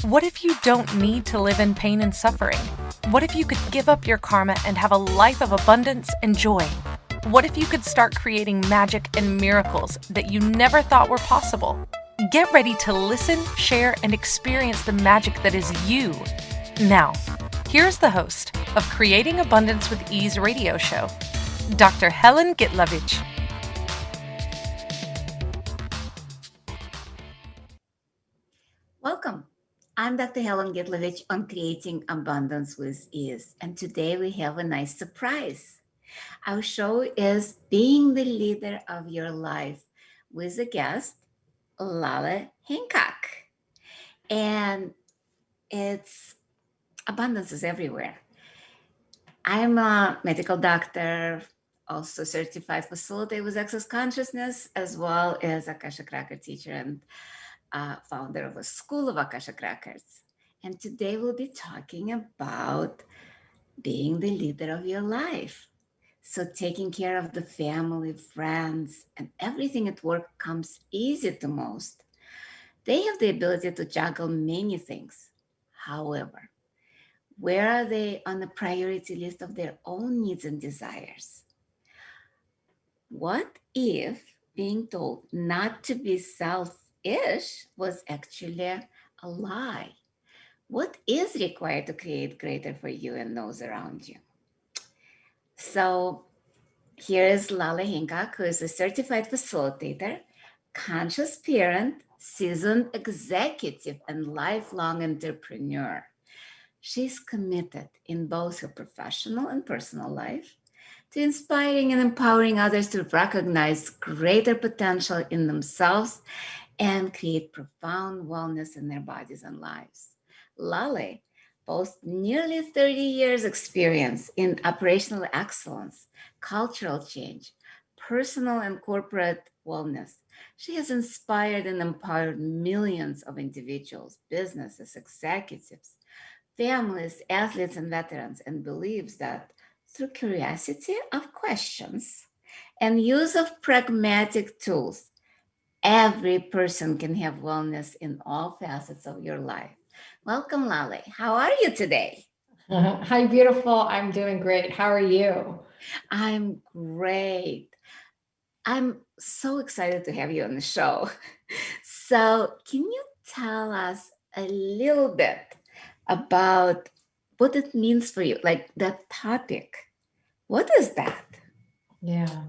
What if you don't need to live in pain and suffering? What if you could give up your karma and have a life of abundance and joy? What if you could start creating magic and miracles that you never thought were possible? Get ready to listen, share, and experience the magic that is you. Now, here's the host of Creating Abundance with Ease radio show, Dr. Helen Gitlevich. Welcome. I'm Dr. Helen Gitlevich on Creating Abundance with Ease, and today we have a nice surprise. Our show is Being the Leader of Your Life with a guest, Laleh Hancock. And it's abundance is everywhere. I'm a medical doctor, also certified facilitator with access consciousness, as well as Akashic Record teacher and founder of a school of Akashic Records. And today we'll be talking about being the leader of your life. So taking care of the family, friends, and everything at work comes easy to most. They have the ability to juggle many things. However, where are they on the priority list of their own needs and desires? What if being told not to be selfish was actually a lie? What is required to create greater for you and those around you? So here is Laleh Hancock, who is a certified facilitator, conscious parent, seasoned executive, and lifelong entrepreneur. She's committed in both her professional and personal life to inspiring and empowering others to recognize greater potential in themselves and create profound wellness in their bodies and lives. Laleh boasts nearly 30 years experience in operational excellence, cultural change, personal and corporate wellness. She has inspired and empowered millions of individuals, businesses, executives, families, athletes, and veterans, and believes that through curiosity of questions and use of pragmatic tools, every person can have wellness in all facets of your life. Welcome, Laleh. How are you today? Hi, beautiful. I'm doing great. How are you? I'm great. I'm so excited to have you on the show. So, can you tell us a little bit about what it means for you, like that topic? What is that? Yeah.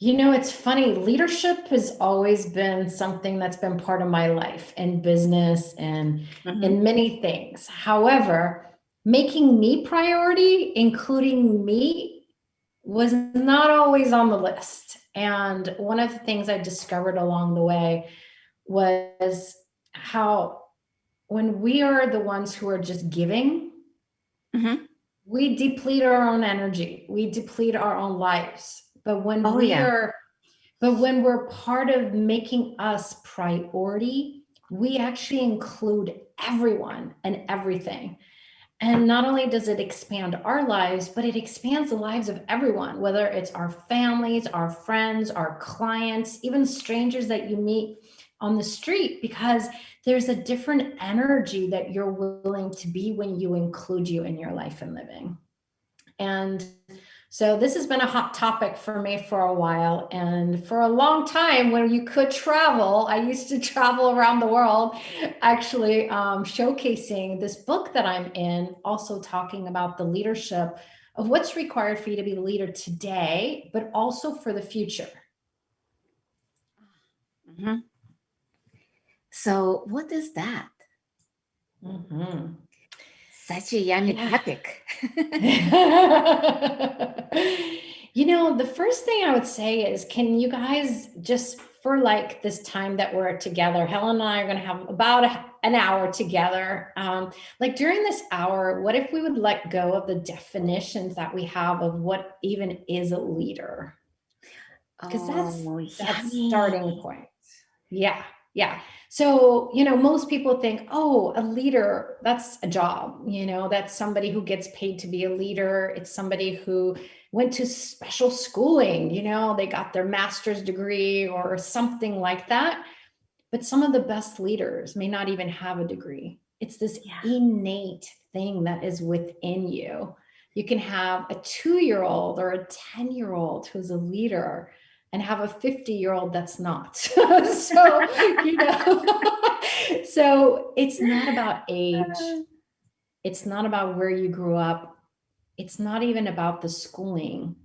It's funny. Leadership has always been something that's been part of my life in business and Mhm. in many things. However, making me priority, including me, was not always on the list. And one of the things I discovered along the way was how when we are the ones who are just giving, Mhm. we deplete our own energy, we deplete our own lives. Oh, yeah. But when we're part of making us priority, we actually include everyone and everything. And not only does it expand our lives, but it expands the lives of everyone, whether it's our families, our friends, our clients, even strangers that you meet on the street, because there's a different energy that you're willing to be when you include you in your life and living. And so this has been a hot topic for me for a while. And for a long time, when you could travel, I used to travel around the world, actually showcasing this book that I'm in, also talking about the leadership of what's required for you to be a leader today, but also for the future. Mhm. So, what is that? Mhm. Such a yummy Yeah. topic. The first thing I would say is, can you guys just for like this time that we're together, Helen and I are going to have about an hour together. Like during this hour, what if we would let go of the definitions that we have of what even is a leader? Because Oh, that's starting yummy. point. Yeah. Yeah. So, most people think, oh, a leader, that's a job, that's somebody who gets paid to be a leader. It's somebody who went to special schooling, they got their master's degree or something like that. But some of the best leaders may not even have a degree. It's this Yeah. innate thing that is within you. You can have a 2-year-old or a 10-year-old who's a leader and have a 50-year-old that's not. So, so it's not about age. It's not about where you grew up. It's not even about the schooling.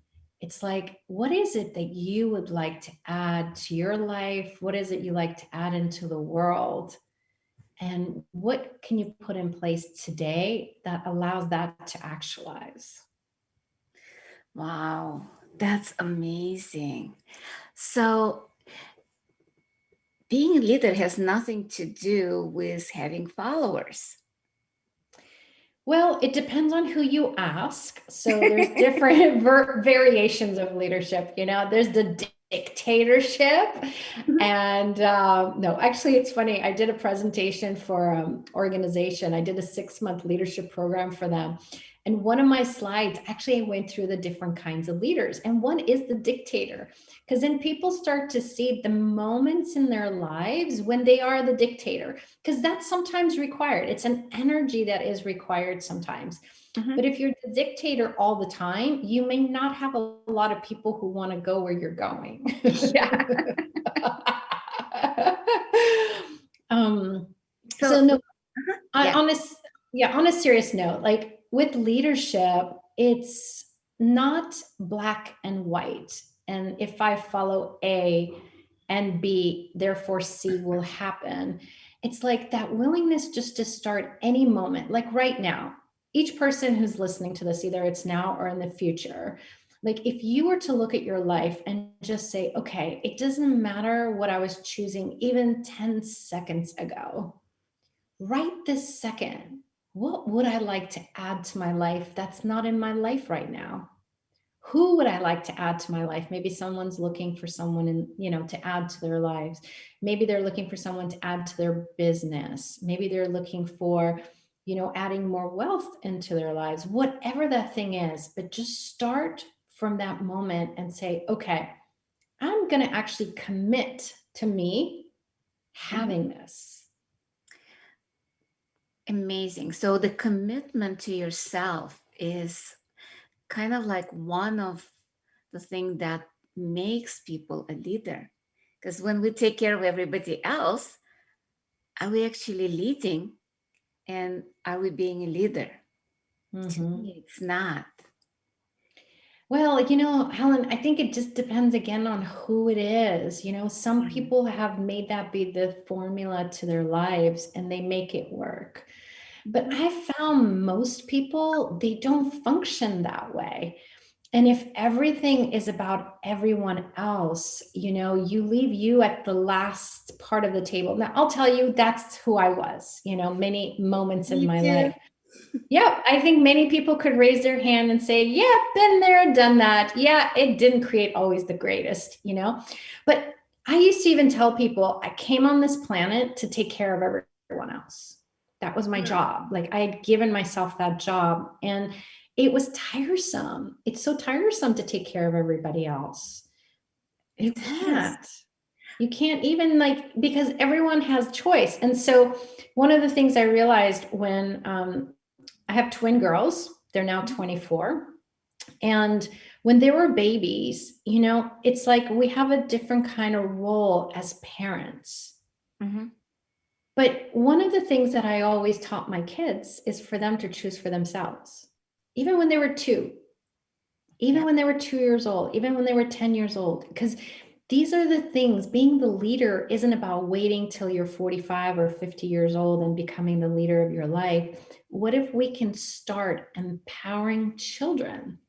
It's like, what is it that you would like to add to your life? What is it you like to add into the world? And what can you put in place today that allows that to actualize? Wow, that's amazing. So being a leader has nothing to do with having followers. Well, it depends on who you ask. So there's different variations of leadership. There's the dictatorship. And no, actually, it's funny. I did a presentation for organization. I did a 6-month leadership program for them. And one of my slides, actually, I went through the different kinds of leaders. And one is the dictator. Because then people start to see the moments in their lives when they are the dictator, because that's sometimes required. It's an energy that is required sometimes. But if you're the dictator all the time, you may not have a lot of people who want to go where you're going. Yeah. So no, yeah. on a serious note, like with leadership, it's not black and white. And if I follow A and B, therefore C will happen. It's like that willingness just to start any moment, like right now. Each person who's listening to this, either it's now or in the future, like if you were to look at your life and just say, okay, it doesn't matter what I was choosing even 10 seconds ago, right this second, what would I like to add to my life that's not in my life right now? Who would I like to add to my life? Maybe someone's looking for someone to add to their lives. Maybe they're looking for someone to add to their business. Maybe they're looking for, adding more wealth into their lives, whatever that thing is. But just start from that moment and say, okay, I'm going to actually commit to me having this. Amazing. So the commitment to yourself is kind of like one of the things that makes people a leader. Because when we take care of everybody else, are we actually leading? And are we being a leader? To me, it's not. Well, Helen, I think it just depends again on who it is. Some people have made that be the formula to their lives and they make it work. But I found most people, they don't function that way. And if everything is about everyone else, you leave you at the last part of the table. Now, I'll tell you, that's who I was, many moments in my life. Yeah, I think many people could raise their hand and say, yeah, been there, done that. Yeah, it didn't create always the greatest, But I used to even tell people I came on this planet to take care of everyone else. That was my job. Like I had given myself that job and it was tiresome. It's so tiresome to take care of everybody else. You can't. You can't even because everyone has choice. And so one of the things I realized when I have twin girls, they're now 24. And when they were babies, it's like we have a different kind of role as parents. But one of the things that I always taught my kids is for them to choose for themselves, even when they were 2, even when they were 2 years old, even when they were 10 years old, because these are the things. Being the leader isn't about waiting till you're 45 or 50 years old and becoming the leader of your life. What if we can start empowering children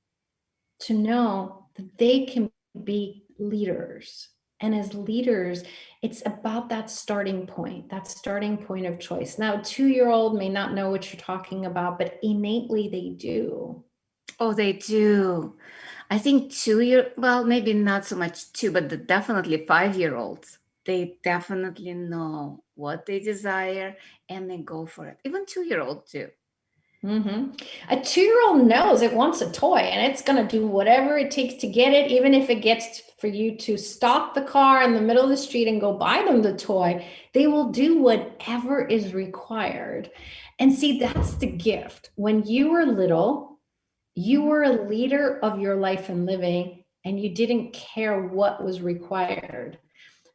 to know that they can be leaders? And as leaders, it's about that starting point of choice. Now, a 2-year-old may not know what you're talking about, but innately they do. Oh, they do. I think well, maybe not so much 2, but definitely 5-year-olds. They definitely know what they desire and they go for it. Even 2-year-old too. Mm-hmm. A 2-year-old knows it wants a toy and it's going to do whatever it takes to get it, even if it gets for you to stop the car in the middle of the street and go buy them the toy. They will do whatever is required. And see, that's the gift. When you were little, you were a leader of your life and living, and you didn't care what was required.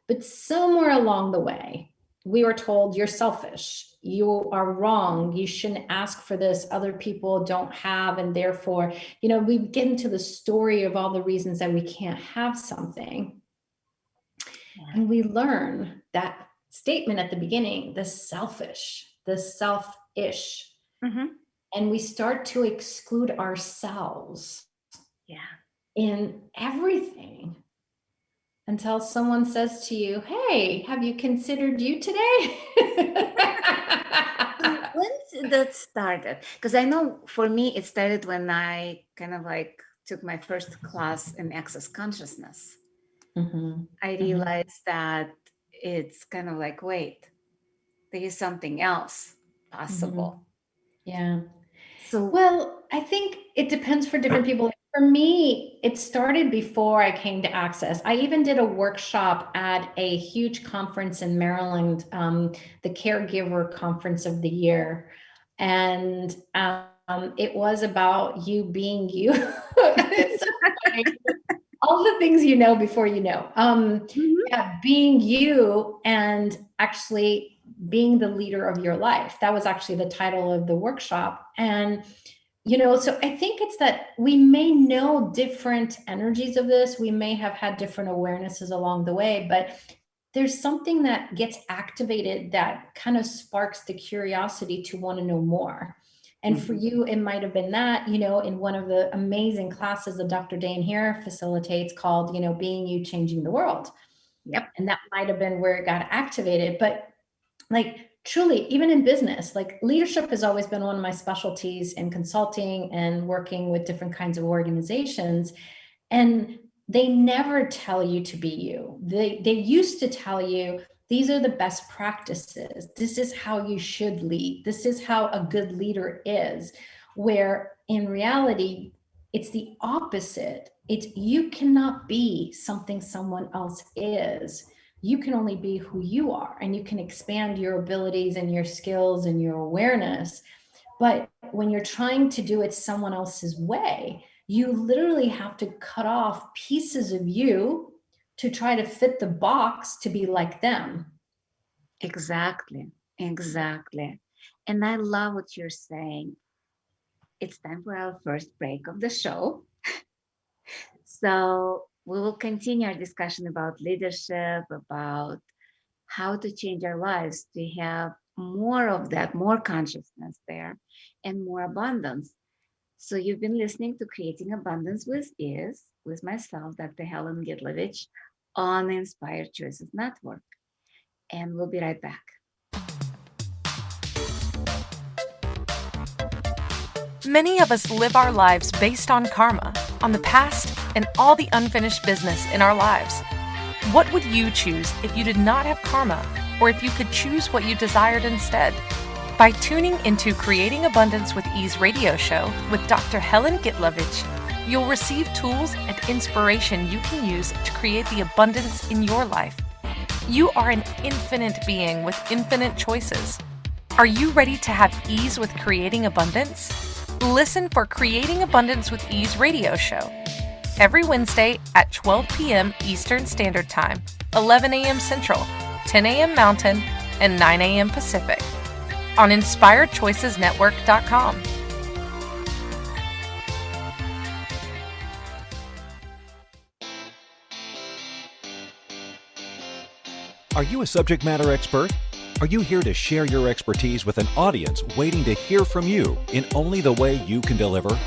But somewhere along the way, we were told you're selfish, you are wrong, you shouldn't ask for this, other people don't have, and therefore, we get into the story of all the reasons that we can't have something. And we learn that statement at the beginning, the selfish, the selfish. Mm-hmm. And we start to exclude ourselves in everything. Until someone says to you, hey, have you considered you today? When did that started? Because I know for me, it started when I kind of like took my first class in access consciousness. Mm-hmm. I realized that it's kind of like, wait, there is something else possible. Yeah. So, well, I think it depends for different people. For me, it started before I came to Access. I even did a workshop at a huge conference in Maryland, the Caregiver Conference of the Year. And it was about you being you. All the things you know before you know. Being you and actually being the leader of your life. That was actually the title of the workshop. And so I think it's that we may know different energies of this. We may have had different awarenesses along the way, but there's something that gets activated that kind of sparks the curiosity to want to know more. And for you, it might have been that, in one of the amazing classes that Dr. Dane here facilitates called, Being You, Changing the World. Yep. And that might have been where it got activated. But like, truly, even in business, like leadership has always been one of my specialties in consulting and working with different kinds of organizations. And they never tell you to be you. They used to tell you, these are the best practices. This is how you should lead. This is how a good leader is. Where in reality, it's the opposite. It's you cannot be something someone else is. You can only be who you are, and you can expand your abilities and your skills and your awareness. But when you're trying to do it someone else's way, you literally have to cut off pieces of you to try to fit the box to be like them. Exactly. And I love what you're saying. It's time for our first break of the show. So we will continue our discussion about leadership, about how to change our lives to have more of that, more consciousness there, and more abundance. So you've been listening to Creating Abundance with Ease, with myself, Dr. Helen Gitlevich, on the Inspired Choices Network. And we'll be right back. Many of us live our lives based on karma, on the past, and all the unfinished business in our lives. What would you choose if you did not have karma, or if you could choose what you desired instead? By tuning into Creating Abundance with Ease radio show with Dr. Helen Gitlevich, you'll receive tools and inspiration you can use to create the abundance in your life. You are an infinite being with infinite choices. Are you ready to have ease with creating abundance? Listen for Creating Abundance with Ease radio show every Wednesday at 12 p.m. Eastern Standard Time, 11 a.m. Central, 10 a.m. Mountain, and 9 a.m. Pacific on InspiredChoicesNetwork.com. Are you a subject matter expert? Are you here to share your expertise with an audience waiting to hear from you in only the way you can deliver?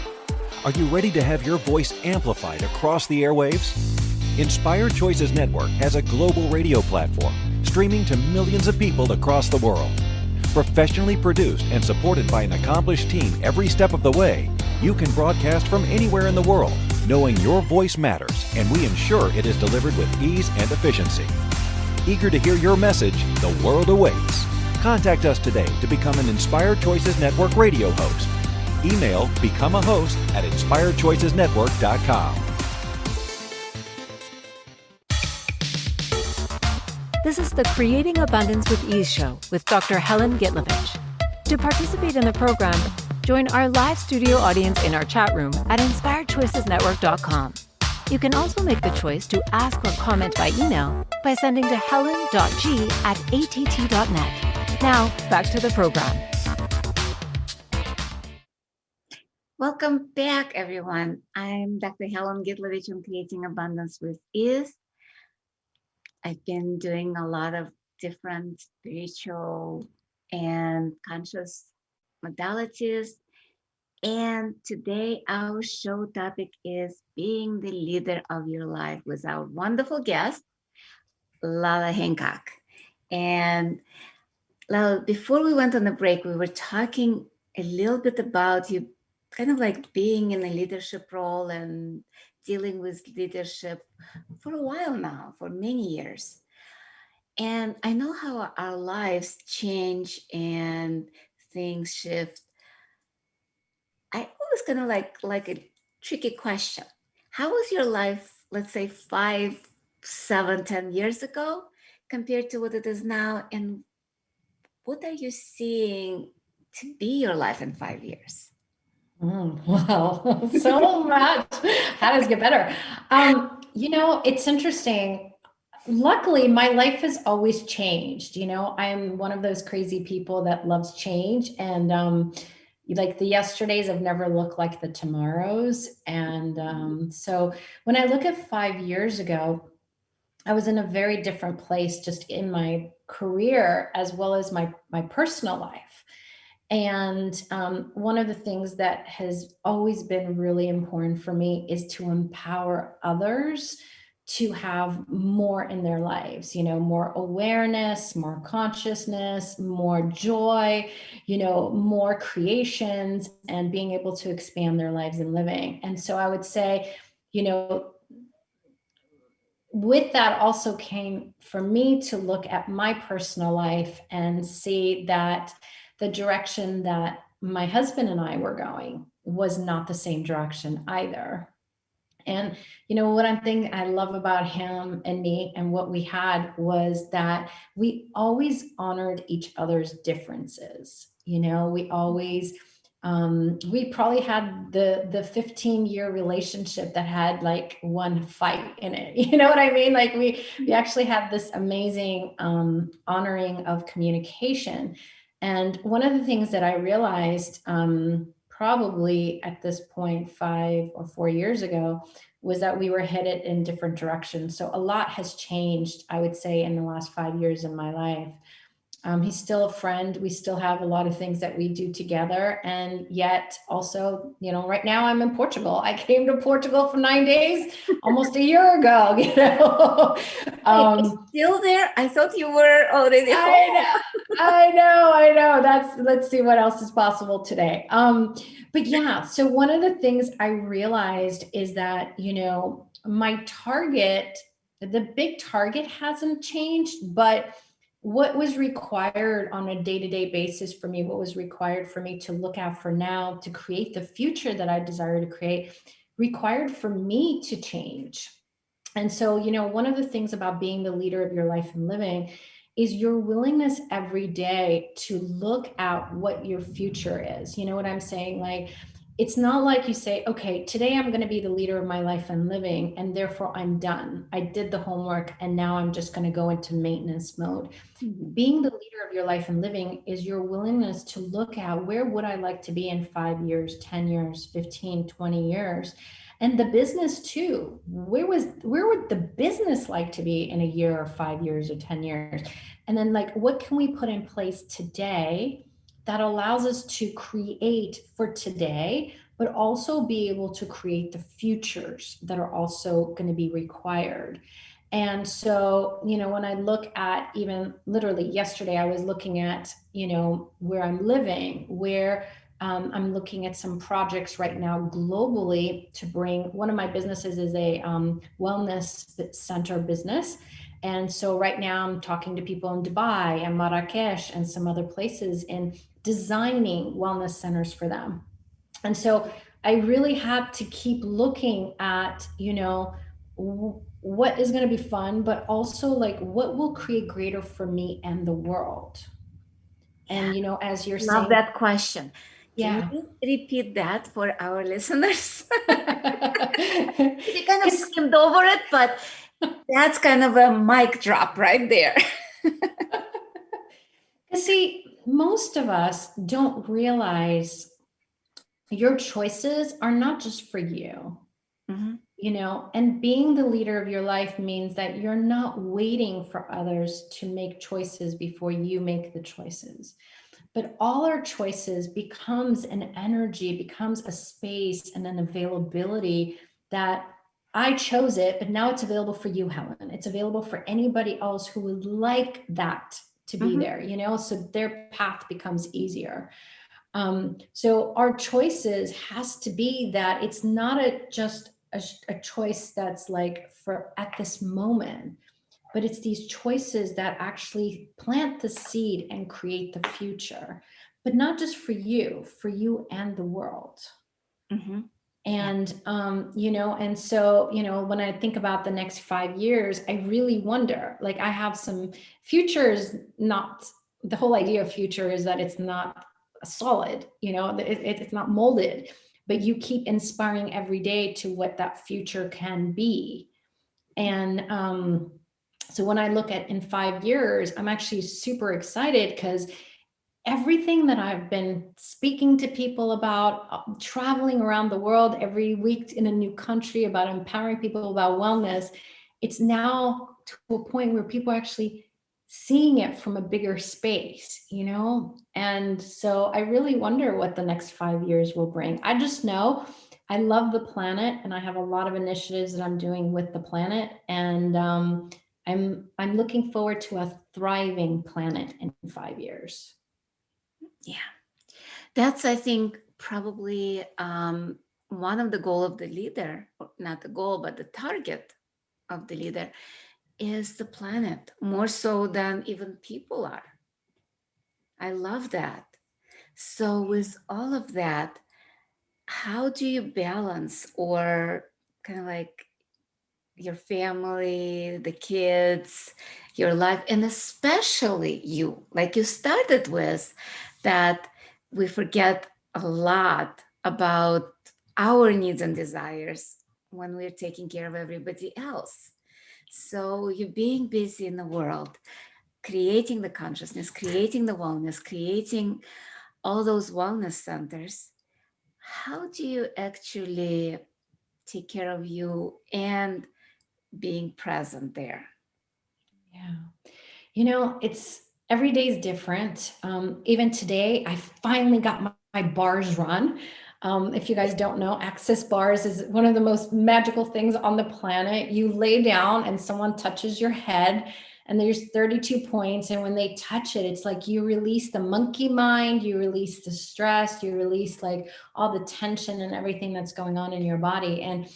Are you ready to have your voice amplified across the airwaves? Inspired Choices Network has a global radio platform streaming to millions of people across the world. Professionally produced and supported by an accomplished team every step of the way, you can broadcast from anywhere in the world, knowing your voice matters, and we ensure it is delivered with ease and efficiency. Eager to hear your message, the world awaits. Contact us today to become an Inspired Choices Network radio host. Email become a host at inspiredchoicesnetwork.com. This is the Creating Abundance with Ease show with Dr. Helen Gitlevich. To participate in the program, join our live studio audience in our chat room at inspiredchoicesnetwork.com. You can also make the choice to ask or comment by email by sending to helen.g@att.net. Now, back to the program. Welcome back, everyone. I'm Dr. Helen Gitlevich on Creating Abundance with Ease. I've been doing a lot of different spiritual and conscious modalities. And today our show topic is being the leader of your life with our wonderful guest, Laleh Hancock. And Laleh, before we went on the break, we were talking a little bit about you kind of like being in a leadership role and dealing with leadership for a while now, for many years. And I know how our lives change and things shift. I always kind of like a tricky question. How was your life, let's say 5, 7, 10 years ago compared to what it is now? And what are you seeing to be your life in 5 years? Wow, so much. How does it get better? It's interesting. Luckily, my life has always changed. I'm one of those crazy people that loves change, and like the yesterdays have never looked like the tomorrows. And so when I look at 5 years ago, I was in a very different place just in my career as well as my personal life. And one of the things that has always been really important for me is to empower others to have more in their lives, more awareness, more consciousness, more joy, more creations, and being able to expand their lives and living. And so I would say, with that also came for me to look at my personal life and see that the direction that my husband and I were going was not the same direction either. And, what I love about him and me and what we had was that we always honored each other's differences. We always, we probably had the 15-year relationship that had like one fight in it. You know what I mean? Like we actually had this amazing honoring of communication. And one of the things that I realized probably at this point 5 or 4 years ago was that we were headed in different directions. So a lot has changed, I would say, in the last 5 years in my life. He's still a friend. We still have a lot of things that we do together. And yet also, right now I'm in Portugal. I came to Portugal for 9 days, almost a year ago, Still there? I thought you were already home. I know. Let's see what else is possible today. But yeah, so one of the things I realized is that, my target, the big target hasn't changed, but what was required on a day-to-day basis for me, what was required for me to look out for now, to create the future that I desire to create, required for me to change. And so, one of the things about being the leader of your life and living is your willingness every day to look at what your future is. You know what I'm saying? Like, it's not like you say, okay, today I'm going to be the leader of my life and living, and therefore I'm done. I did the homework, and now I'm just going to go into maintenance mode. Mm-hmm. Being the leader of your life and living is your willingness to look at where would I like to be in 5 years, 10 years, 15, 20 years. And the business too. Where would the business like to be in a year or 5 years or 10 years? And then what can we put in place today that allows us to create for today, but also be able to create the futures that are also going to be required. And so, when I look at even literally yesterday, I was looking at, where I'm living, where I'm looking at some projects right now globally to bring, one of my businesses is a wellness center business. And so right now I'm talking to people in Dubai and Marrakesh and some other places in designing wellness centers for them. And so I really had to keep looking at, what is going to be fun, but also like what will create greater for me and the world. And, as you're Love saying, that question. Can yeah. you repeat that for our listeners? We kind of Because skimmed over it, but that's kind of a mic drop right there. see, most of us don't realize your choices are not just for you. Mhm. And being the leader of your life means that you're not waiting for others to make choices before you make the choices. But all our choices becomes an energy, becomes a space and an availability that I chose it, but now it's available for you, Helen. It's available for anybody else who would like that to be Mhm. there, so their path becomes easier. So our choices has to be that it's not just a choice that's like for at this moment, but it's these choices that actually plant the seed and create the future, but not just for you and the world. Mhm. And and so when I think about the next 5 years, I really wonder, like, I have some futures. Not the whole idea of future is that it's not solid, it's not molded, but you keep inspiring every day to what that future can be. And so when I look at in 5 years, I'm actually super excited because everything that I've been speaking to people about, traveling around the world every week in a new country, about empowering people about wellness, it's now to a point where people are actually seeing it from a bigger space, And so I really wonder what the next 5 years will bring. I just know I love the planet, and I have a lot of initiatives that I'm doing with the planet. And I'm looking forward to a thriving planet in 5 years. Yeah, that's, I think, probably one of the goal of the leader, or not the goal, but the target of the leader is the planet, more so than even people are. I love that. So with all of that, how do you balance, or kind of like, your family, the kids, your life, and especially you, like you started with, that we forget a lot about our needs and desires when we're taking care of everybody else. So you being busy in the world, creating the consciousness, creating the wellness, creating all those wellness centers, how do you actually take care of you and being present there? Yeah. It's every day is different. Even today, I finally got my bars run. If you guys don't know, Access Bars is one of the most magical things on the planet. You lay down and someone touches your head, and there's 32 points. And when they touch it, it's like you release the monkey mind, you release the stress, you release like all the tension and everything that's going on in your body. And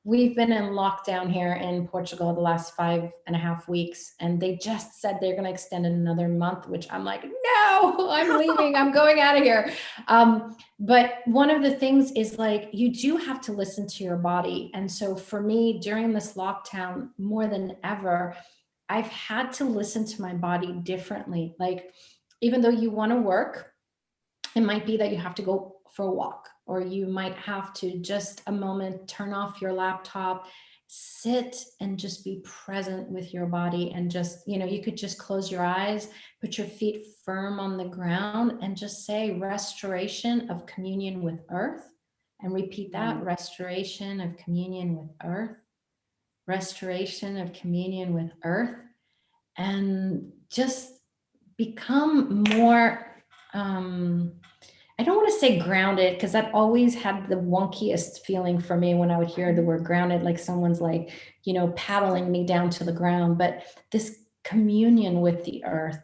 we've been in lockdown here in Portugal the last 5.5 weeks, and they just said they're going to extend it another month, which I'm like, no, I'm leaving. I'm going out of here. But one of the things is, like, you do have to listen to your body. And so for me, during this lockdown, more than ever, I've had to listen to my body differently. Like, even though you want to work, it might be that you have to go for a walk, or you might have to just a moment turn off your laptop, sit and just be present with your body, and just, you could just close your eyes, put your feet firm on the ground, and just say restoration of communion with earth, and repeat that: restoration of communion with earth, restoration of communion with earth. And just become more, I don't want to say grounded, because that always had the wonkiest feeling for me when I would hear the word grounded, like someone's like, paddling me down to the ground. But this communion with the earth,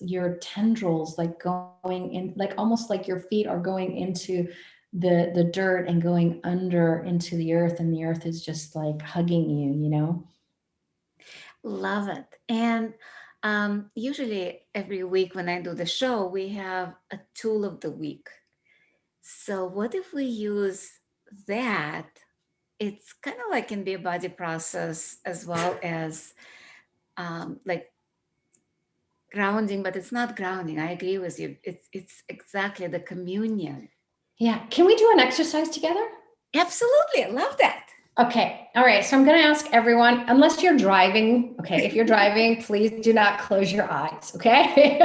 your tendrils like going in, like almost like your feet are going into the dirt and going under into the earth, and the earth is just like hugging you. Love it. And usually every week when I do the show, we have a tool of the week. So what if we use that? It's kind of like can be a body process as well as like grounding, but it's not grounding. I agree with you. It's exactly the communion. Yeah. Can we do an exercise together? Absolutely, I love that. Okay. All right. So I'm going to ask everyone, unless you're driving. Okay. If you're driving, please do not close your eyes. Okay.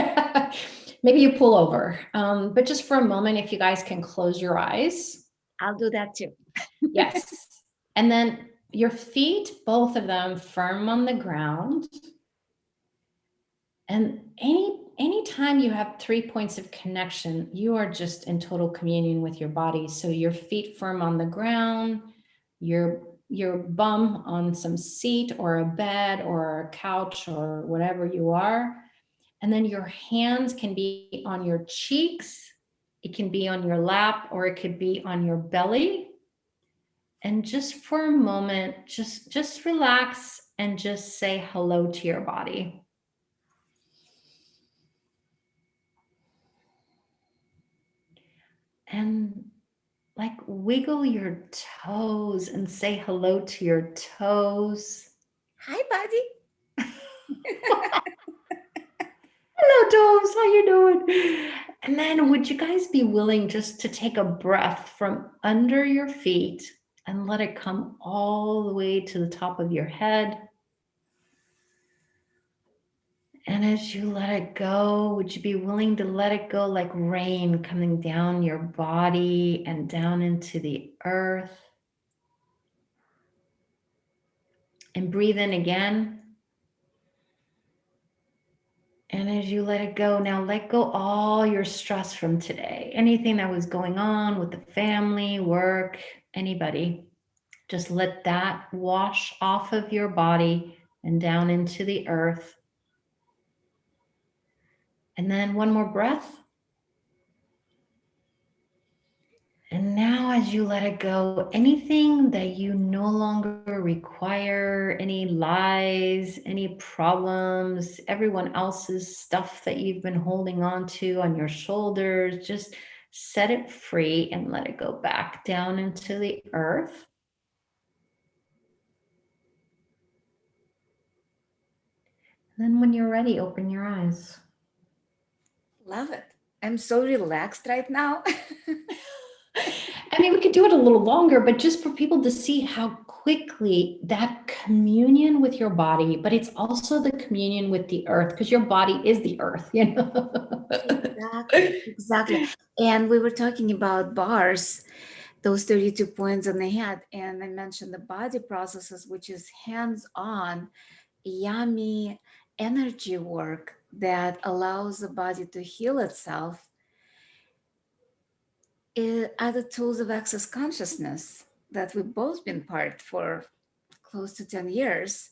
Maybe you pull over. But just for a moment, if you guys can close your eyes. I'll do that too. Yes. And then your feet, both of them firm on the ground. And anytime you have 3 points of connection, you are just in total communion with your body. So your feet firm on the ground, your bum on some seat or a bed or a couch or whatever you are. And then your hands can be on your cheeks, it can be on your lap, or it could be on your belly. And just for a moment, just relax and just say hello to your body. And like wiggle your toes and say hello to your toes. Hi, buddy. Hello, toes. How you doing? And then would you guys be willing just to take a breath from under your feet and let it come all the way to the top of your head? And as you let it go, would you be willing to let it go like rain coming down your body and down into the earth? And breathe in again. And as you let it go, now let go all your stress from today. Anything that was going on with the family, work, anybody. Just let that wash off of your body and down into the earth. And then one more breath. And now as you let it go, anything that you no longer require, any lies, any problems, everyone else's stuff that you've been holding on to on your shoulders, just set it free and let it go back down into the earth. And then when you're ready, open your eyes. Love it. I'm so relaxed right now. I mean, we could do it a little longer, but just for people to see how quickly that communion with your body, but it's also the communion with the earth, because your body is the earth, you know? Exactly. And we were talking about bars, those 32 points on the head. And I mentioned the body processes, which is hands-on, yummy energy work that allows the body to heal itself. Are the tools of access consciousness that we've both been part for close to 10 years.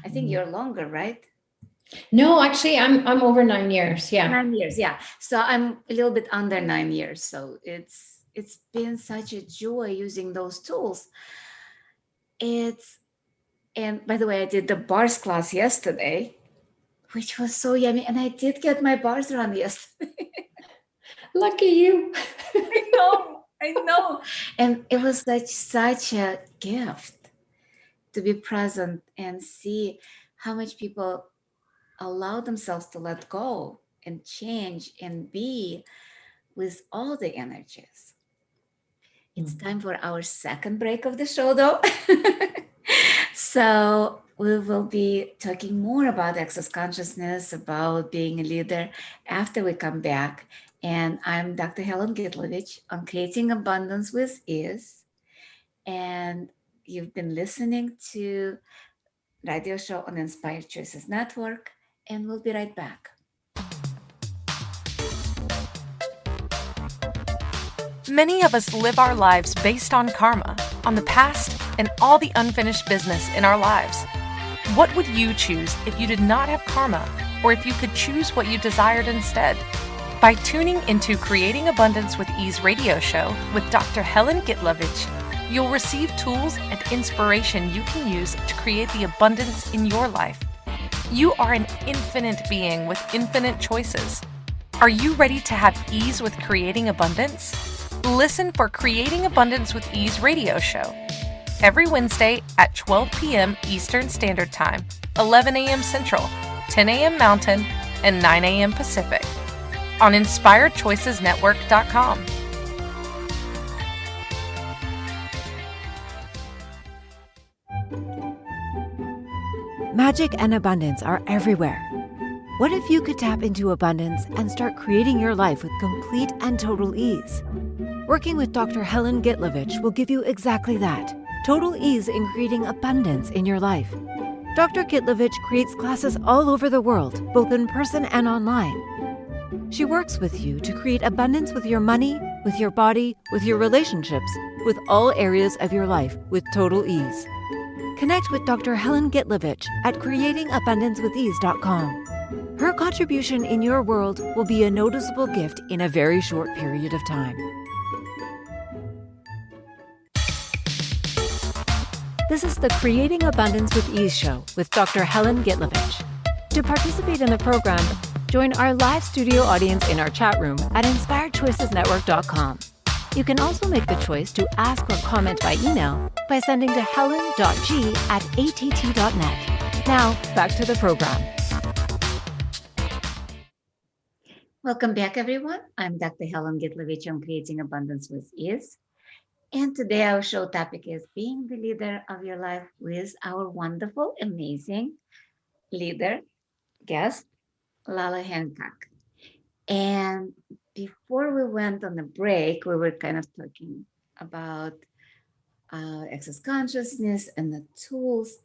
I think you're longer, right? No, actually, I'm over 9 years. Yeah. 9 years, yeah. So I'm a little bit under 9 years. So it's been such a joy using those tools. And by the way, I did the bars class yesterday, which was so yummy. And I did get my bars run yesterday. Lucky you. I know. And it was such a gift to be present and see how much people allow themselves to let go and change and be with all the energies. It's time for our second break of the show, though. So we will be talking more about access consciousness, about being a leader after we come back. And I'm Dr. Helen Gitlevich on Creating Abundance with Ease. And you've been listening to radio show on Inspired Choices Network. And we'll be right back. Many of us live our lives based on karma, on the past, and all the unfinished business in our lives. What would you choose if you did not have karma, or if you could choose what you desired instead? By tuning into Creating Abundance with Ease radio show with Dr. Helen Gitlevich, you'll receive tools and inspiration you can use to create the abundance in your life. You are an infinite being with infinite choices. Are you ready to have ease with creating abundance? Listen for Creating Abundance with Ease radio show every Wednesday at 12 p.m. Eastern Standard Time, 11 a.m. Central, 10 a.m. Mountain, and 9 a.m. Pacific on InspiredChoicesNetwork.com. Magic and abundance are everywhere. What if you could tap into abundance and start creating your life with complete and total ease? Working with Dr. Helen Gitlevich will give you exactly that, total ease in creating abundance in your life. Dr. Gitlevich creates classes all over the world, both in person and online. She works with you to create abundance with your money, with your body, with your relationships, with all areas of your life with total ease. Connect with Dr. Helen Gitlevich at creatingabundancewithease.com. Her contribution in your world will be a noticeable gift in a very short period of time. This is the Creating Abundance with Ease show with Dr. Helen Gitlevich. To participate in the program, join our live studio audience in our chat room at InspiredChoicesNetwork.com. You can also make the choice to ask or comment by email by sending to helen.g@att.net. Now, back to the program. Welcome back, everyone. I'm Dr. Helen Gitlevich on Creating Abundance with Ease. And today our show topic is being the leader of your life with our wonderful, amazing leader, guest, Laleh Hancock. And before we went on the break, we were kind of talking about access consciousness and the tools.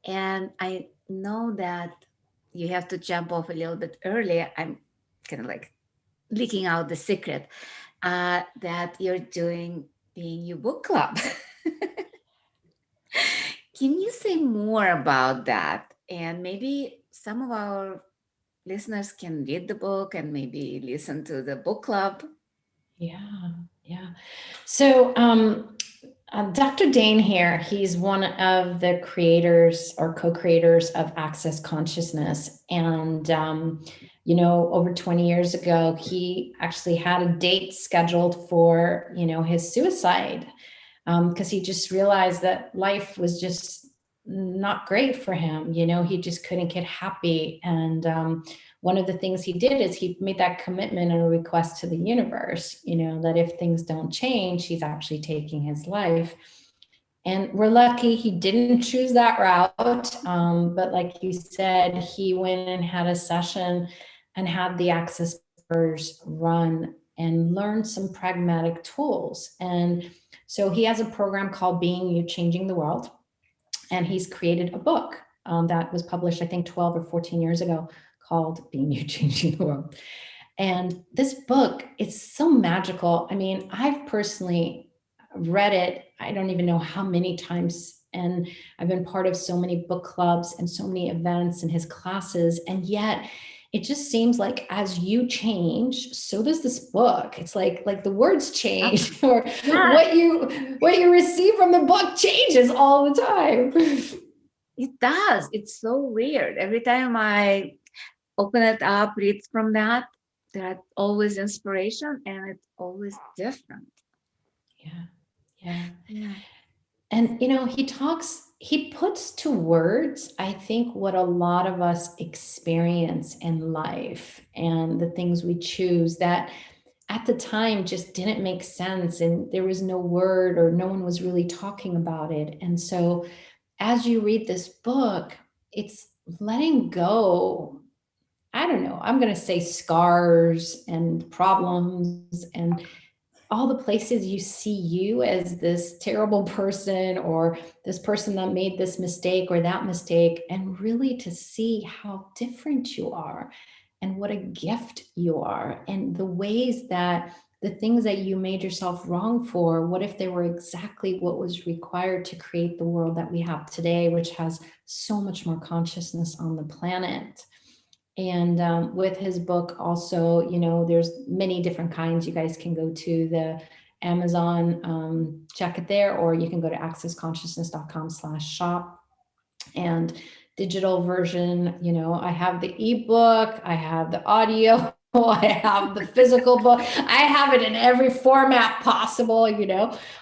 And I know that you have to jump off a little bit early. I'm kind of like leaking out the secret that you're doing being your book club. Can you say more about that? And maybe some of our listeners can read the book and maybe listen to the book club. Yeah. So Dr. Dane here, he's one of the creators or co-creators of Access Consciousness. And, over 20 years ago, he actually had a date scheduled for, his suicide because he just realized that life was just not great for him. He just couldn't get happy. And one of the things he did is he made that commitment and a request to the universe, that if things don't change, he's actually taking his life. And we're lucky he didn't choose that route. But like you said, he went and had a session and had the Access run and learn some pragmatic tools. And so he has a program called Being You, Changing the World. And he's created a book that was published, I think 12 or 14 years ago, called Being You, Changing the World. And this book, it's so magical. I mean, I've personally read it, I don't even know how many times. And I've been part of so many book clubs and so many events and his classes. And yet it just seems like as you change, so does this book. It's like the words change, or what you receive from the book changes all the time. It does. It's so weird. Every time I open it up, read from that, there's always inspiration and it's always different. Yeah. And, he puts to words, I think, what a lot of us experience in life and the things we choose that at the time just didn't make sense. And there was no word or no one was really talking about it. And so as you read this book, it's letting go. I don't know, I'm going to say scars and problems and all the places you see you as this terrible person or this person that made this mistake or that mistake, and really to see how different you are and what a gift you are, and the ways that the things that you made yourself wrong for, what if they were exactly what was required to create the world that we have today, which has so much more consciousness on the planet. And with his book also, there's many different kinds. You guys can go to the Amazon, check it there, or you can go to accessconsciousness.com/shop. And digital version, I have the ebook, I have the audio I have the physical book. I have it in every format possible,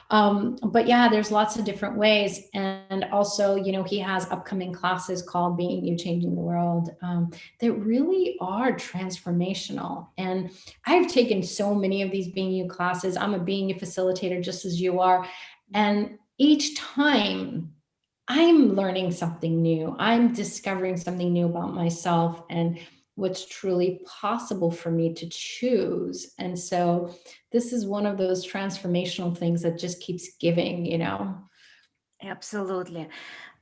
But yeah, there's lots of different ways. And also, he has upcoming classes called Being You, Changing the World, that really are transformational. And I've taken so many of these Being You classes. I'm a Being You facilitator, just as you are. And each time I'm learning something new, I'm discovering something new about myself and what's truly possible for me to choose. And so this is one of those transformational things that just keeps giving. Absolutely.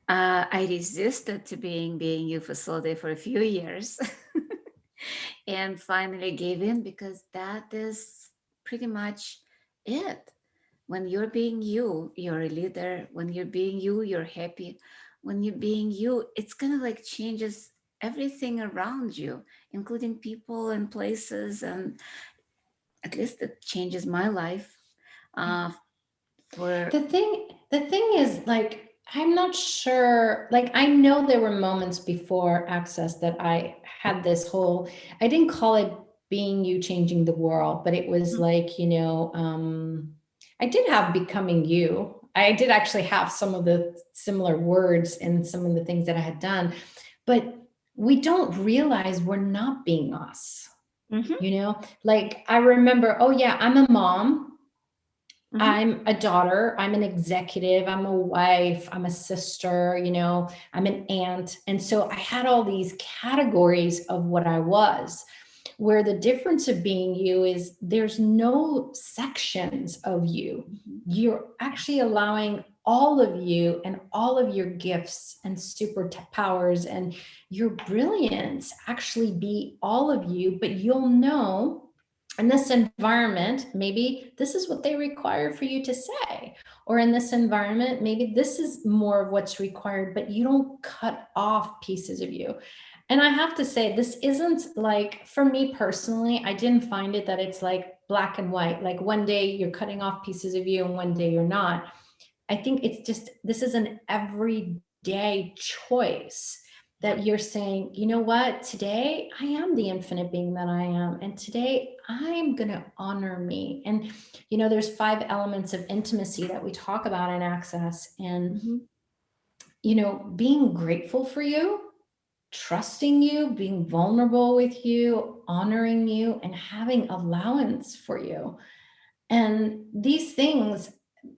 I resisted to being you facilitator for a few years and finally gave in, because that is pretty much it. When you're being you, you're a leader. When you're being you, you're happy. When you're being you, it's kind of like changes everything around you, including people and places. And at least it changes my life. For The thing is, like, I'm not sure, like, I know there were moments before Access that I had this whole, I didn't call it Being You, Changing the World, but it was like, I did have Becoming You. I did actually have some of the similar words in some of the things that I had done, but we don't realize we're not being us. Like, I remember, oh yeah, I'm a mom, I'm a daughter, I'm an executive, I'm a wife, I'm a sister, I'm an aunt. And so I had all these categories of what I was, where the difference of being you is there's no sections of you. You're actually allowing all of you and all of your gifts and superpowers and your brilliance actually be all of you, but you'll know in this environment, maybe this is what they require for you to say, or in this environment, maybe this is more of what's required, but you don't cut off pieces of you. And I have to say, this isn't like, for me personally, I didn't find it that it's like black and white, like one day you're cutting off pieces of you and one day you're not. I think it's just, this is an everyday choice that you're saying, you know what, today I am the infinite being that I am. And today I'm going to honor me. And, there's 5 elements of intimacy that we talk about in Access. And, being grateful for you, trusting you, being vulnerable with you, honoring you, and having allowance for you. And these things,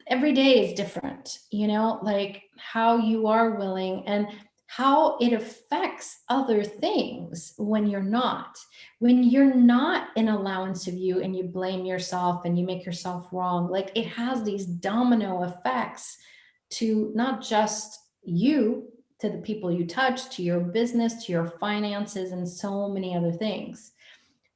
every day is different, like how you are willing and how it affects other things when you're not. When you're not in allowance of you and you blame yourself and you make yourself wrong, like it has these domino effects to not just you, to the people you touch, to your business, to your finances, and so many other things.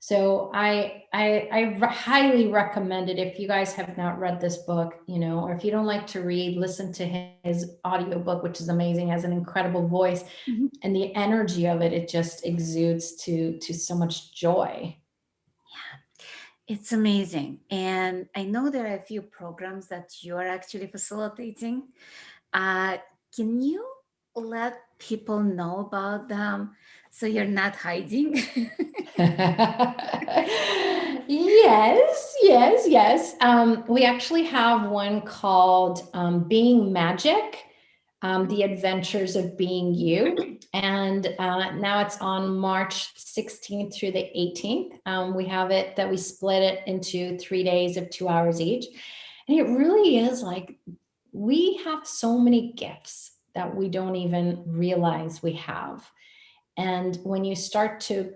So I highly recommend it. If you guys have not read this book, or if you don't like to read, listen to his audiobook, which is amazing, has an incredible voice, and the energy of it just exudes to so much joy. Yeah, it's amazing. And I know there are a few programs that you are actually facilitating. Can you let people know about them so you're not hiding? Yes. We actually have one called Being Magic, The Adventures of Being You. And now it's on March 16th through the 18th. We have it that we split it into 3 days of 2 hours each. And it really is like, we have so many gifts that we don't even realize we have. And when you start to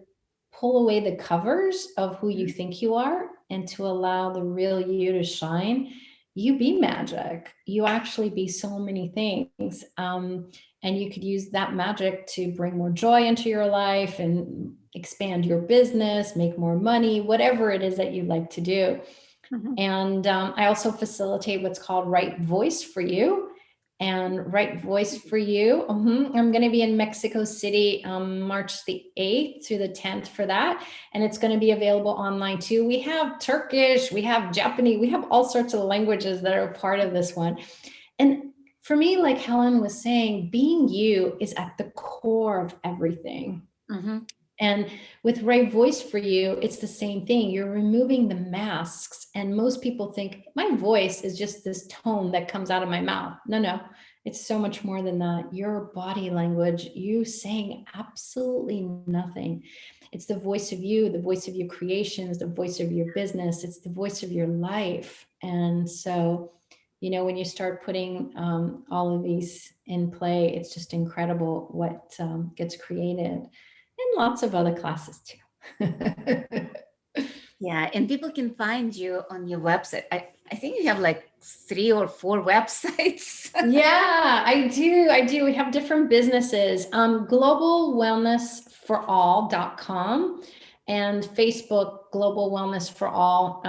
pull away the covers of who you think you are and to allow the real you to shine, you be magic. You actually be so many things. And you could use that magic to bring more joy into your life and expand your business, make more money, whatever it is that you like to do. And I also facilitate what's called Right Voice for You. And Right Voice for You, I'm going to be in Mexico City March the 8th through the 10th for that. And it's going to be available online too. We have Turkish, we have Japanese, we have all sorts of languages that are part of this one. And for me, like Helen was saying, being you is at the core of everything. And with right voice for you, it's the same thing. You're removing the masks. And most people think my voice is just this tone that comes out of my mouth. No, no, it's so much more than that. Your body language, you saying absolutely nothing. It's the voice of you, the voice of your creations, the voice of your business. It's the voice of your life. And so, when you start putting all of these in play, it's just incredible what gets created, and lots of other classes too. Yeah, and people can find you on your website. I think you have like 3 or 4 websites. Yeah, I do. We have different businesses. Globalwellnessforall.com and Facebook Global Wellness for All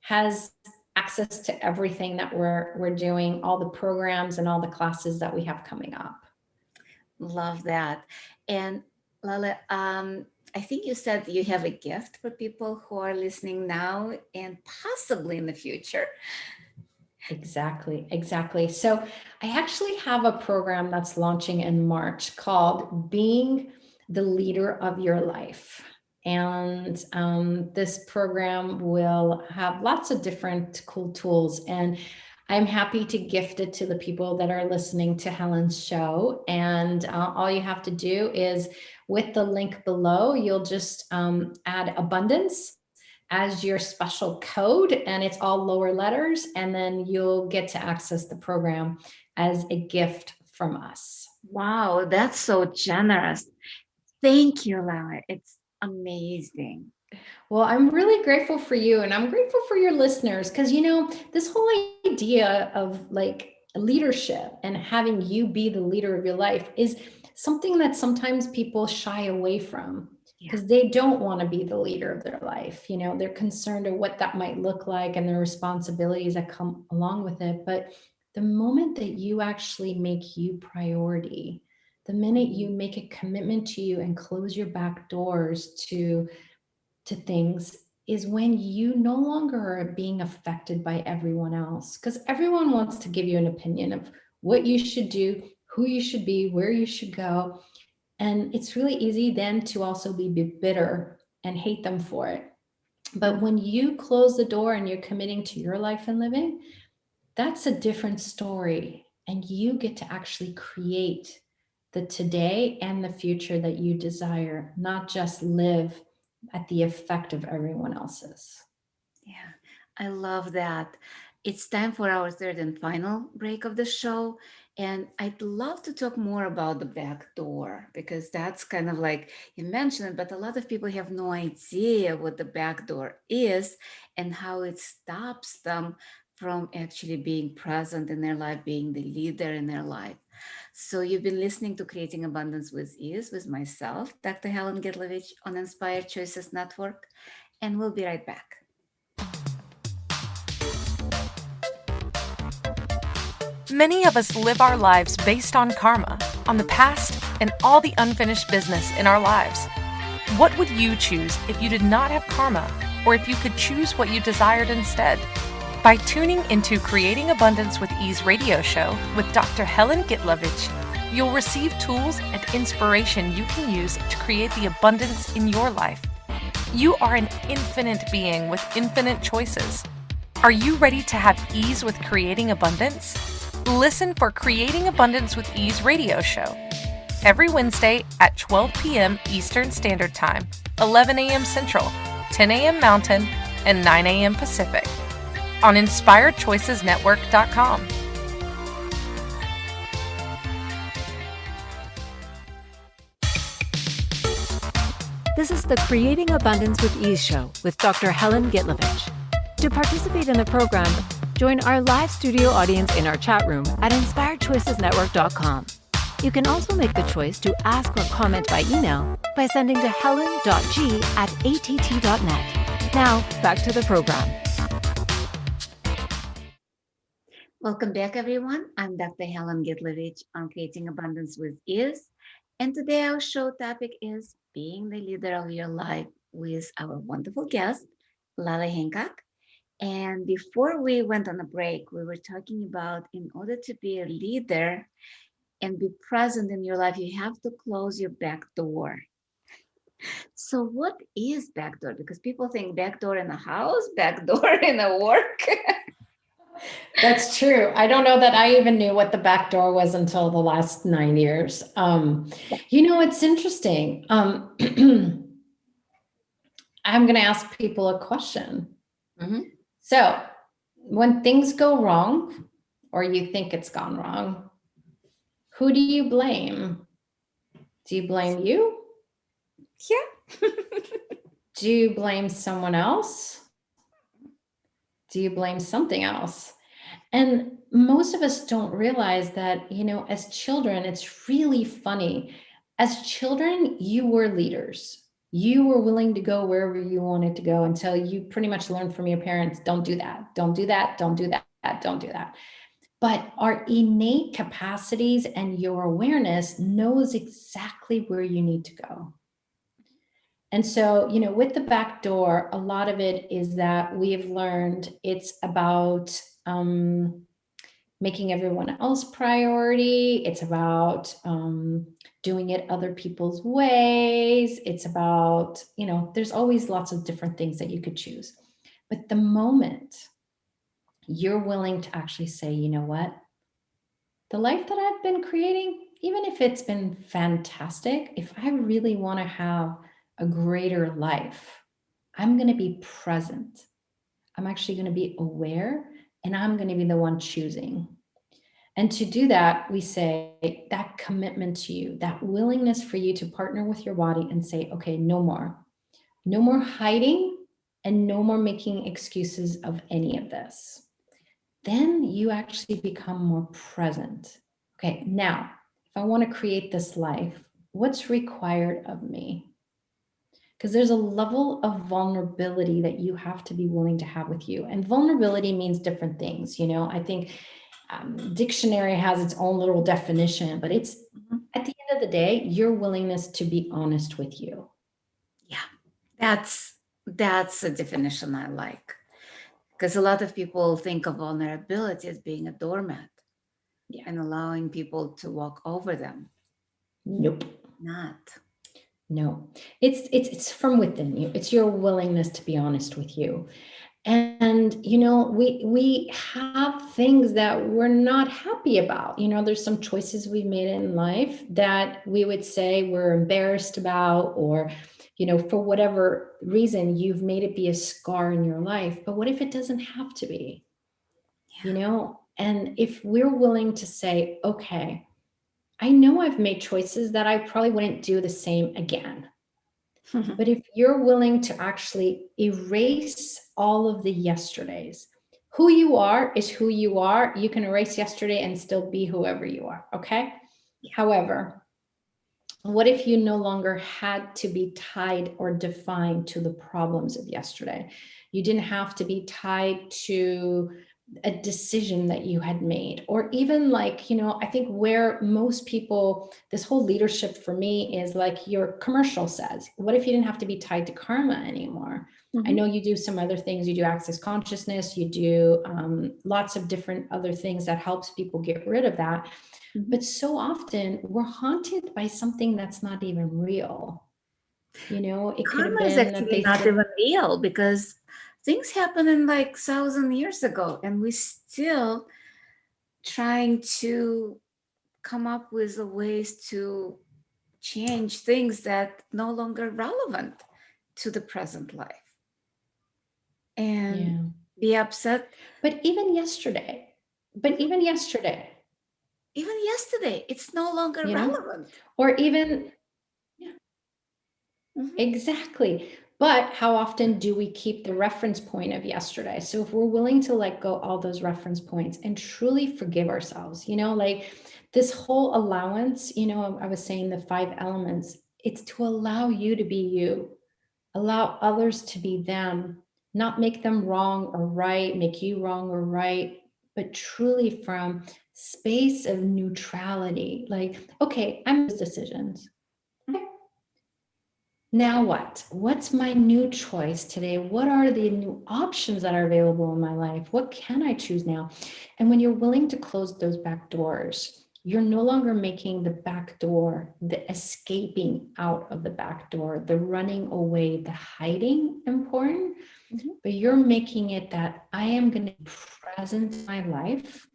has access to everything that we're doing, all the programs and all the classes that we have coming up. Love that. And Laleh, I think you said you have a gift for people who are listening now and possibly in the future. Exactly. So I actually have a program that's launching in March called Being the Leader of Your Life. And this program will have lots of different cool tools. And I'm happy to gift it to the people that are listening to Helen's show. And all you have to do is, with the link below, you'll just add abundance as your special code, and it's all lower letters, and then you'll get to access the program as a gift from us. Wow, that's so generous. Thank you, Laleh. It's amazing. Well, I'm really grateful for you, and I'm grateful for your listeners, because this whole idea of like leadership and having you be the leader of your life is something that sometimes people shy away from, because they don't want to be the leader of their life. They're concerned of what that might look like and the responsibilities that come along with it. But the moment that you actually make you priority, the minute you make a commitment to you and close your back doors to things, is when you no longer are being affected by everyone else, because everyone wants to give you an opinion of what you should do, who you should be, where you should go. And it's really easy then to also be bitter and hate them for it. But when you close the door and you're committing to your life and living, that's a different story. And you get to actually create the today and the future that you desire, not just live at the effect of everyone else's. Yeah, I love that. It's time for our third and final break of the show. And I'd love to talk more about the back door, because that's kind of like you mentioned it, but a lot of people have no idea what the back door is and how it stops them from actually being present in their life, being the leader in their life. So you've been listening to Creating Abundance with Ease with myself, Dr. Helen Gitlevich, on Inspired Choices Network, and we'll be right back. Many of us live our lives based on karma, on the past, and all the unfinished business in our lives. What would you choose if you did not have karma, or if you could choose what you desired instead? By tuning into Creating Abundance with Ease radio show with Dr. Helen Gitlevich, you'll receive tools and inspiration you can use to create the abundance in your life. You are an infinite being with infinite choices. Are you ready to have ease with creating abundance? Listen for Creating Abundance with Ease radio show every Wednesday at 12 p.m. Eastern Standard Time, 11 a.m. Central, 10 a.m. Mountain, and 9 a.m. Pacific on InspiredChoicesNetwork.com. This is the Creating Abundance with Ease show with Dr. Helen Gitlevich. To participate in the program, join our live studio audience in our chat room at InspiredChoicesNetwork.com. You can also make the choice to ask or comment by email by sending to helen.g@att.net. Now, back to the program. Welcome back, everyone. I'm Dr. Helen Gitlevich on Creating Abundance with Ease. And today our show topic is being the leader of your life with our wonderful guest, Laleh Hancock. And before we went on a break, we were talking about, in order to be a leader and be present in your life, you have to close your back door. So what is backdoor? Because people think backdoor in a house, backdoor in a work. That's true. I don't know that I even knew what the back door was until the last 9 years. It's interesting. I'm going to ask people a question. Mm-hmm. So, when things go wrong, or you think it's gone wrong, who do you blame? Do you blame you? Yeah. Do you blame someone else? Do you blame something else? And most of us don't realize that, as children, it's really funny. As children, you were leaders. You were willing to go wherever you wanted to go until you pretty much learned from your parents, don't do that, don't do that, don't do that, don't do that. But our innate capacities and your awareness knows exactly where you need to go. And so, with the back door, a lot of it is that we've learned it's about making everyone else priority. It's about doing it other people's ways. It's about, there's always lots of different things that you could choose. But the moment you're willing to actually say, you know what, the life that I've been creating, even if it's been fantastic, if I really want to have a greater life, I'm going to be present. I'm actually going to be aware, and I'm going to be the one choosing. And to do that, we say that commitment to you, that willingness for you to partner with your body and say, okay, no more hiding, and no more making excuses of any of this. Then you actually become more present. Okay, now, if I want to create this life, what's required of me? Because there's a level of vulnerability that you have to be willing to have with you. And vulnerability means different things. I think dictionary has its own little definition, but it's at the end of the day, your willingness to be honest with you. Yeah, that's a definition I like. Because a lot of people think of vulnerability as being a doormat, and allowing people to walk over them. Nope. Not. No, it's from within you. It's your willingness to be honest with you. And, we have things that we're not happy about. There's some choices we've made in life that we would say we're embarrassed about, or, for whatever reason, you've made it be a scar in your life. But what if it doesn't have to be? And if we're willing to say, okay, I know I've made choices that I probably wouldn't do the same again. But if you're willing to actually erase all of the yesterdays, who you are is who you are. You can erase yesterday and still be whoever you are. Okay. However, what if you no longer had to be tied or defined to the problems of yesterday? You didn't have to be tied to a decision that you had made, or even I think where most people, this whole leadership for me is like your commercial says, what if you didn't have to be tied to karma anymore? I know you do some other things. You do access consciousness, you do lots of different other things that helps people get rid of that. But so often we're haunted by something that's not even real. It could have been that they not even real, because things happened in 1,000 years ago, and we're still trying to come up with ways to change things that no longer relevant to the present life, and be upset. But even yesterday, it's no longer relevant. Or even, exactly. But how often do we keep the reference point of yesterday? So if we're willing to let go all those reference points and truly forgive ourselves, this whole allowance, I was saying the 5 elements, it's to allow you to be you, allow others to be them, not make them wrong or right, make you wrong or right, but truly from space of neutrality. Okay, I make those decisions. Now what? What's my new choice today? What are the new options that are available in my life? What can I choose now? And when you're willing to close those back doors, you're no longer making the back door, the escaping out of the back door, the running away, the hiding important, but you're making it that I am going to be present in my life,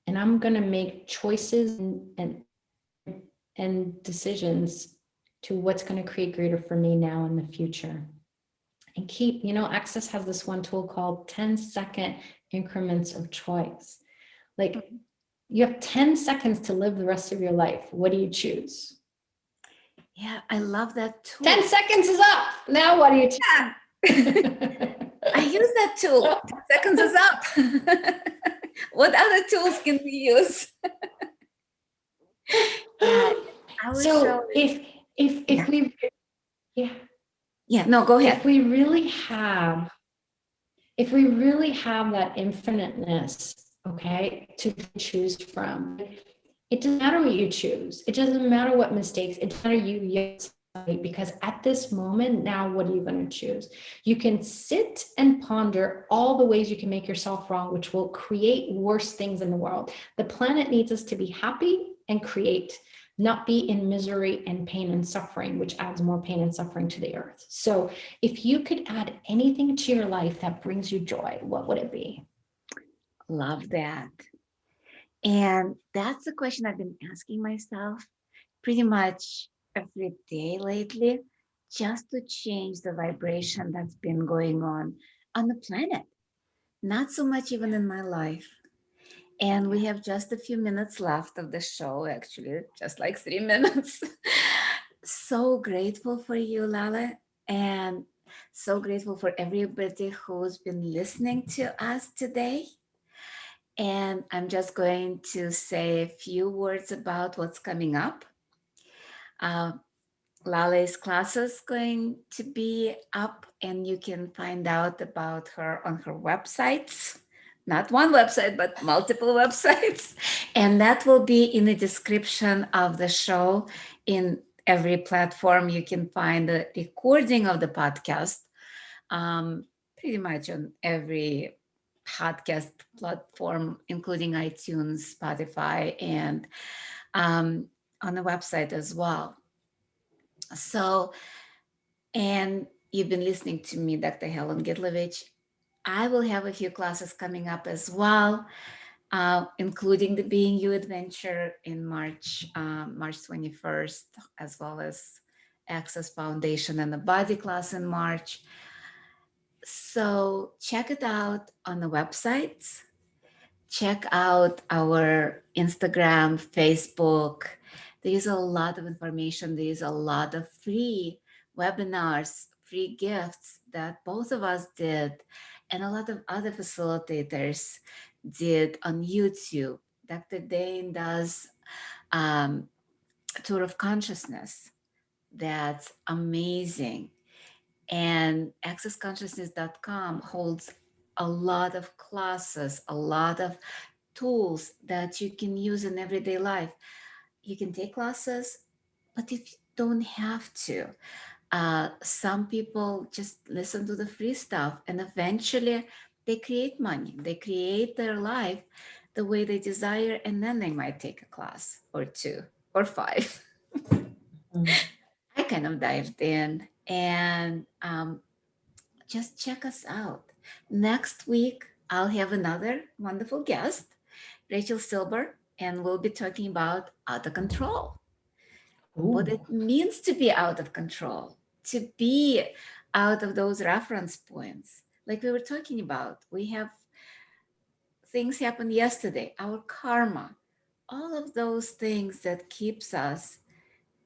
and I'm going to make choices and decisions to what's going to create greater for me now in the future. And keep, Access has this one tool called 10-second increments of choice. Like, you have 10 seconds to live the rest of your life. What do you choose? Yeah, I love that tool. 10 seconds is up. Now what do you choose? I use that tool. 10 seconds is up. What other tools can we use? So if we no, go ahead. If we really have that infiniteness, okay, to choose from, it doesn't matter what you choose. It doesn't matter what mistakes. It doesn't matter yes, because at this moment now, what are you going to choose? You can sit and ponder all the ways you can make yourself wrong, which will create worse things in the world. The planet needs us to be happy and create, not be in misery and pain and suffering, which adds more pain and suffering to the earth. So if you could add anything to your life that brings you joy, what would it be? Love that. And that's the question I've been asking myself pretty much every day lately, just to change the vibration that's been going on the planet. Not so much even in my life. And we have just a few minutes left of the show, actually, just like 3 minutes. So grateful for you, Laleh, and so grateful for everybody who's been listening to us today. And I'm just going to say a few words about what's coming up. Laleh's class is going to be up, and you can find out about her on her websites. Not one website, but multiple websites. And that will be in the description of the show. In every platform, you can find the recording of the podcast, pretty much on every podcast platform, including iTunes, Spotify, and on the website as well. So, and you've been listening to me, Dr. Helen Gitlevich. I will have a few classes coming up as well, including the Being You Adventure in March 21st, as well as Access Foundation and the Body class in March. So check it out on the websites. Check out our Instagram, Facebook. There is a lot of information. There is a lot of free webinars, free gifts that both of us did, and a lot of other facilitators did on YouTube. Dr. Dane does Tour of Consciousness. That's amazing. And accessconsciousness.com holds a lot of classes, a lot of tools that you can use in everyday life. You can take classes, but if you don't have to, some people just listen to the free stuff, and eventually they create money. They create their life the way they desire, and then they might take a class or 2 or 5. I kind of dived in, and just check us out. Next week, I'll have another wonderful guest, Rachel Silber, and we'll be talking about out of control. What it means to be out of control, to be out of those reference points. Like we were talking about, we have things happened yesterday, our karma, all of those things that keeps us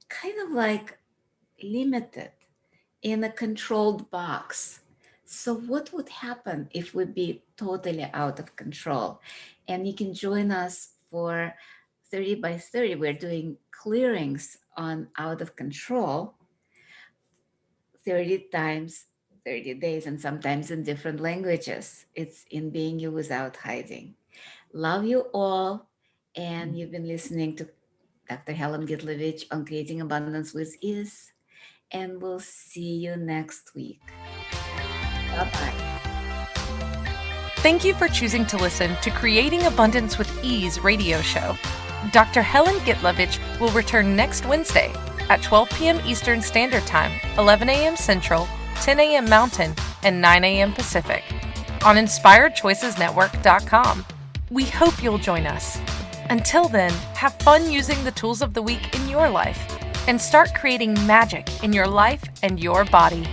kind of like limited in a controlled box. So what would happen if we be totally out of control? And you can join us for 30 by 30. We're doing clearings on out of control 30 times, 30 days, and sometimes in different languages. It's in Being You Without Hiding. Love you all. And you've been listening to Dr. Helen Gitlevich on Creating Abundance with Ease. And we'll see you next week. Bye-bye. Thank you for choosing to listen to Creating Abundance with Ease radio show. Dr. Helen Gitlevich will return next Wednesday at 12 p.m. Eastern Standard Time, 11 a.m. Central, 10 a.m. Mountain, and 9 a.m. Pacific on InspiredChoicesNetwork.com. We hope you'll join us. Until then, have fun using the tools of the week in your life and start creating magic in your life and your body.